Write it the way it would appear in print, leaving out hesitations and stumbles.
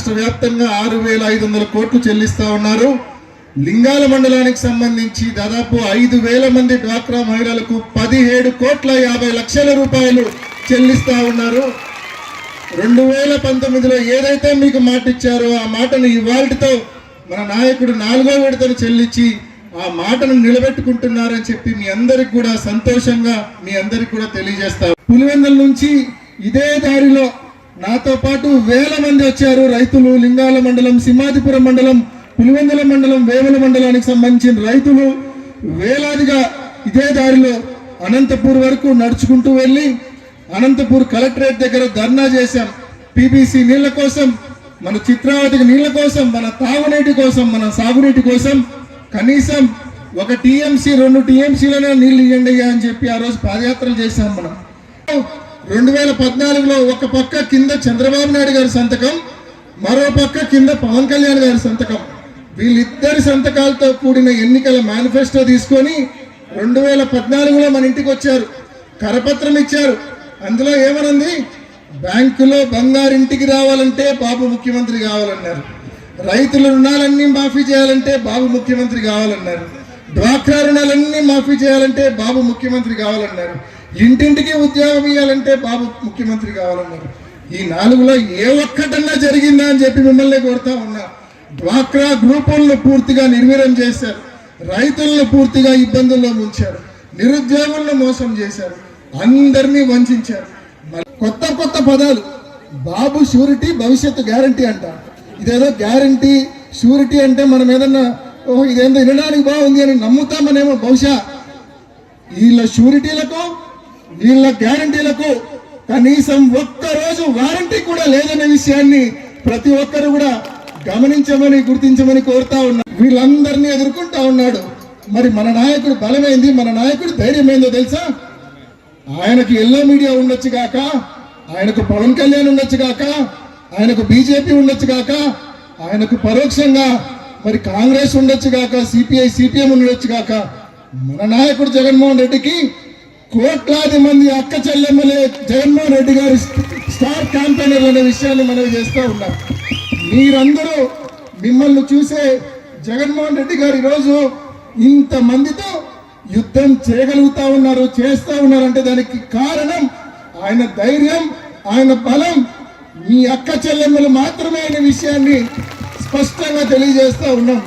రాష్ట్ర వ్యాప్తంగా 6,500 కోట్లు చెల్లిస్తా ఉన్నారు. లింగాల మండలానికి సంబంధించి దాదాపు 5,000 మంది డ్వాక్రా మహిళలకు 17,50,00,000 రూపాయలు చెల్లిస్తా ఉన్నారు. 2019లో ఏదైతే మీకు మాట ఇచ్చారో ఆ మాటను ఇవాల్టితో మన నాయకుడు 4వ విడతను చెల్లించి ఆ మాటను నిలబెట్టుకుంటున్నారని చెప్పి మీ అందరికి కూడా సంతోషంగా మీ అందరికి కూడా తెలియజేస్తారు. పులివెందుల నుంచి ఇదే దారిలో నాతో పాటు వేల మంది వచ్చారు రైతులు. లింగాల మండలం, సింహాదిపురం మండలం, పులివెందుల మండలం, వేముల మండలానికి సంబంధించిన రైతులు వేలాదిగా ఇదే దారిలో అనంతపూర్ వరకు నడుచుకుంటూ వెళ్ళి అనంతపూర్ కలెక్టరేట్ దగ్గర ధర్నా చేశాం. పీబీసీ నీళ్ల కోసం, మన చిత్రావతికి నీళ్ల కోసం, మన తాగునీటి కోసం, మన సాగునీటి కోసం కనీసం 1 టీఎంసీ 2 టీఎంసీలనే నీళ్లు ఇవ్వండి అని చెప్పి ఆ రోజు పాదయాత్రలు చేశాం. మనం 2014లో ఒక పక్క కింద చంద్రబాబు నాయుడు గారి సంతకం, మరో పక్క కింద పవన్ కళ్యాణ్ గారి సంతకం, వీళ్ళిద్దరి సంతకాలతో కూడిన ఎన్నికల మేనిఫెస్టో తీసుకొని 2014లో మన ఇంటికి వచ్చారు, కరపత్రం ఇచ్చారు. అందులో ఏమనుంది? బ్యాంకులో బంగారింటికి రావాలంటే బాబు ముఖ్యమంత్రి కావాలన్నారు, రైతుల రుణాలన్నీ మాఫీ చేయాలంటే బాబు ముఖ్యమంత్రి కావాలన్నారు, డ్వాక్రా రుణాలన్నీ మాఫీ చేయాలంటే బాబు ముఖ్యమంత్రి కావాలన్నారు, ఇంటింటికి ఉద్యోగం ఇవ్వాలంటే బాబు ముఖ్యమంత్రి కావాలన్నారు. ఈ 4లో ఏ ఒక్కటన్నా జరిగిందా అని చెప్పి మిమ్మల్ని కోరుతా ఉన్నా. డ్వాక్రా గ్రూపులను పూర్తిగా నిర్వీర్యం చేశారు, రైతులను పూర్తిగా ఇబ్బందుల్లో ముంచారు, నిరుద్యోగులను మోసం చేశారు, అందరినీ వంచారు. కొత్త కొత్త పదాలు, బాబు షూరిటీ, భవిష్యత్తు గ్యారంటీ అంట. ఇదేదో గ్యారంటీ షూరిటీ అంటే మనం ఏదన్నా ఓహో ఇదేందో వినడానికి బాగుంది అని నమ్ముతామనేమో. బహుశా వీళ్ళ షూరిటీలకు వీళ్ళ గ్యారంటీలకు కనీసం ఒక్కరోజు వారంటీ కూడా లేదనే విషయాన్ని ప్రతి ఒక్కరు కూడా గమనించమని, గుర్తించమని కోరుతా ఉన్నారు. వీళ్ళందరినీ ఎదుర్కొంటా ఉన్నాడు. మరి మన నాయకుడు బలమైంది, మన నాయకుడు ధైర్యమైందో తెలుసా? ఆయనకు ఎల్లో మీడియా ఉండొచ్చు గాక, ఆయనకు పవన్ కళ్యాణ్ ఉండొచ్చు గాక, ఆయనకు బీజేపీ ఉండొచ్చు గాక, ఆయనకు పరోక్షంగా మరి కాంగ్రెస్ ఉండొచ్చు గాక, సిపిఐ సిపిఎం ఉండొచ్చు గాక, మన నాయకుడు జగన్మోహన్ రెడ్డికి కోట్లాది మంది అక్క చెల్లెమ్మలే జగన్మోహన్ రెడ్డి గారి స్టార్ క్యాంపెయినర్లు అనే విషయాన్ని మనం చేస్తూ ఉన్నాం. మీరందరూ మిమ్మల్ని చూసే జగన్మోహన్ రెడ్డి గారు ఈరోజు ఇంతమందితో యుద్ధం చేయగలుగుతా ఉన్నారు, చేస్తూ ఉన్నారంటే దానికి కారణం ఆయన ధైర్యం, ఆయన బలం, మీ అక్క చెల్లెమ్మలు మాత్రమే అనే విషయాన్ని స్పష్టంగా తెలియజేస్తూ ఉన్నాం.